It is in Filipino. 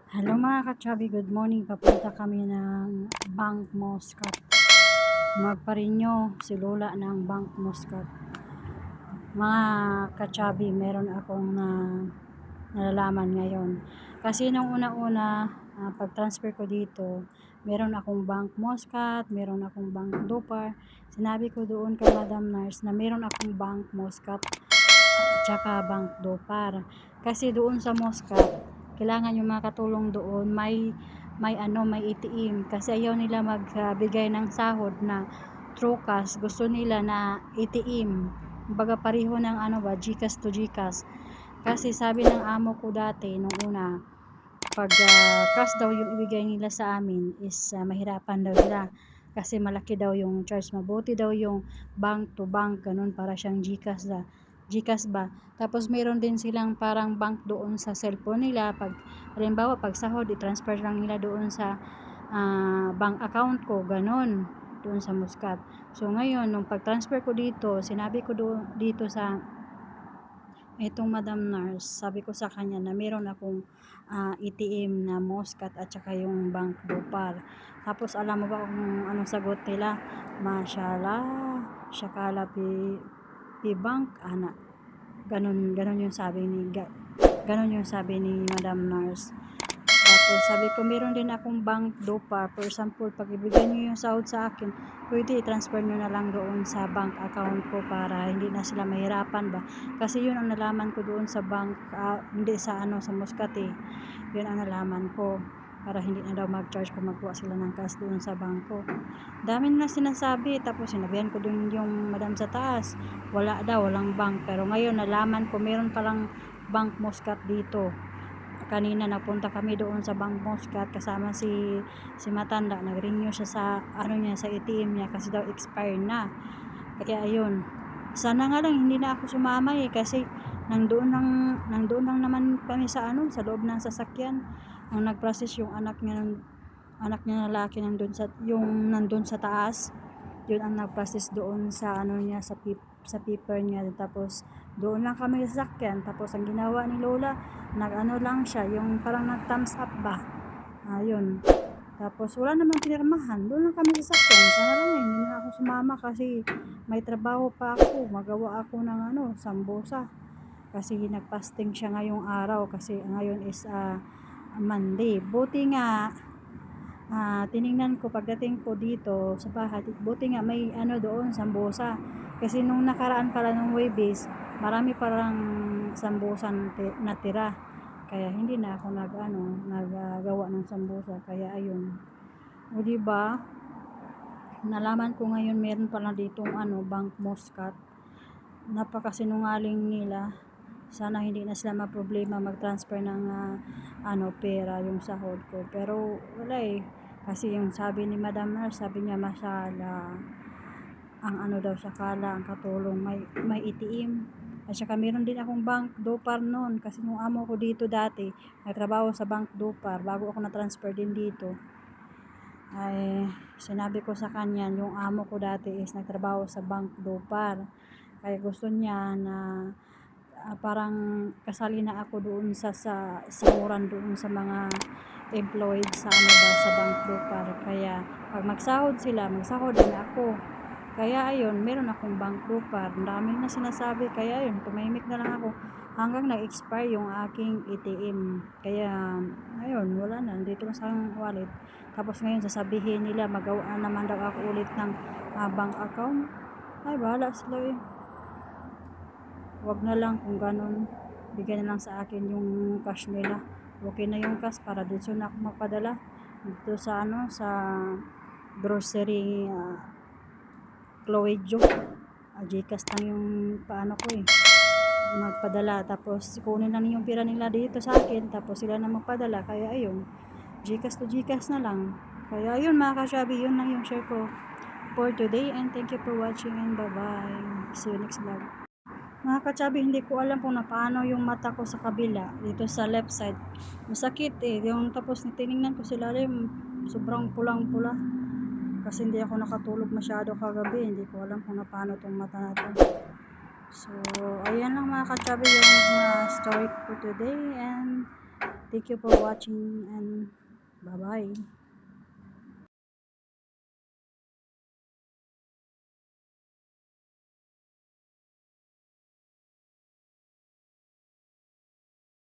Hello mga ka-chubby, good morning. Papunta kami ng Bank Muscat. Magparinyo si Lola ng Bank Muscat. Mga ka-chubby, meron akong nalalaman ngayon. Kasi nung una-una, pag-transfer ko dito, meron akong Bank Muscat, meron akong Bank Dopar. Sinabi ko doon kay Madam Nurse na meron akong Bank Muscat at saka Bank Dopar. Kasi doon sa Muscat, kailangan yung mga katulong doon may ATM kasi ayaw nila magbigay ng sahod na through cash, gusto nila na ATM, baga pareho ng GCash to GCash. Kasi sabi ng amo ko dati nung una, pag cash daw yung ibigay nila sa amin is mahirapan daw sila kasi malaki daw yung charge, mabuti daw yung bank to bank, ganun, para siyang GCash ba. Tapos meron din silang parang bank doon sa cellphone nila. Pag halimbawa pag sahod, i-transfer lang nila doon sa bank account ko, ganun, doon sa Muscat. So ngayon nung pag-transfer ko dito, sinabi ko dito sa itong Madam Nurse, sabi ko sa kanya na meron akong ATM na Muscat at saka yung Bank Bopal. Tapos alam mo ba kung anong sagot nila? Mashallah, Shakala pi bank, ana. Ganun yung sabi ganun yung sabi ni Madam Nurse. Tapos sabi ko, meron din akong bank Dopar. For example, pag ibigay nyo yung sahod sa akin, pwede i-transfer nyo na lang doon sa bank account ko para hindi na sila mahirapan ba. Kasi yun ang nalaman ko doon sa bank, hindi sa sa Muscat eh. Yun ang nalaman ko. Para hindi na daw mag-charge kung magkuha sila ng cash doon sa bangko. Dami na sinasabi. Tapos sinabihan ko doon yung madam sa taas. Wala daw, walang bank. Pero ngayon nalaman ko meron palang bank Muscat dito. Kanina napunta kami doon sa Bank Muscat kasama si Matanda. Nag-renew siya sa sa ATM niya kasi daw expire na. Kaya ayun. Sana nga lang hindi na ako sumama kasi nangdoon lang naman kami sa sa loob ng sasakyan. Ang nag-process yung anak niya na lalaki nandun sa taas. Yun ang nag-process doon sa niya sa paper niya. Tapos doon lang kami sa sasakyan. Tapos ang ginawa ni Lola, lang siya, yung parang nag-thumbs up ba. Ayun. Tapos wala namang pinirmahan. Doon lang kami sa sasakyan. Sana lang hindi na ako sumama kasi may trabaho pa ako. Magawa ako ng sambosa. Kasi nagpasting siya ngayong araw kasi ngayon is Monday. Buti nga tiningnan ko pagdating ko dito sa bahay, buti nga may doon, sambosa. Kasi nung nakaraan pala nung Huwebes, marami parang sambosa natira. Kaya hindi na ako naggawa ng sambosa. Kaya ayun. O di ba? Nalaman ko ngayon meron pala ditong Bank Muscat. Napakasinungaling nila. Sana hindi na sila maproblema mag-transfer ng pera yung sahod ko. Pero wala eh. Kasi yung sabi ni Madam Nurse, sabi niya masala ang daw siya kala, ang katulong may ATM. At saka meron din akong bank Dopar noon kasi nung amo ko dito dati, nagtrabaho sa bank Dopar bago ako na-transfer din dito. Ay sinabi ko sa kanya, yung amo ko dati is nagtrabaho sa bank Dopar. Kaya gusto niya na parang kasali na ako doon sa sahuran doon sa mga employed sa sa bank Dopar. Kaya pag magsahod sila, magsahod din ako. Kaya ayun, meron akong bank Dopar. Dami na sinasabi. Kaya ayun, tumahimik na lang ako hanggang nag-expire yung aking ATM. Kaya ayun, wala na, dito na sa wallet. Tapos ngayon sasabihin nila magawa na naman daw ako ulit ng bank account. Ay bahala sila eh. Wag na lang kung ganun. Bigyan na lang sa akin yung cash nila. Okay na yung cash para dito na ako magpadala. Dito sa sa grocery Chloe Jo. Gcash lang yung ko eh. Magpadala. Tapos kunin lang yung pera nila dito sa akin. Tapos sila na magpadala. Kaya ayun. Gcash to Gcash na lang. Kaya ayun mga kasyabi. Yun lang yung share ko for today. And thank you for watching and bye bye. See you next vlog. Mga katsabi, hindi ko alam kung paano yung mata ko sa kabila, dito sa left side. Masakit eh. Yung tapos tiningnan ko sila rin, sobrang pulang-pula. Kasi hindi ako nakatulog masyado kagabi. Hindi ko alam kung paano itong mata na to. So, ayan lang mga katsabi yung story for today. And Thank you for watching and bye-bye.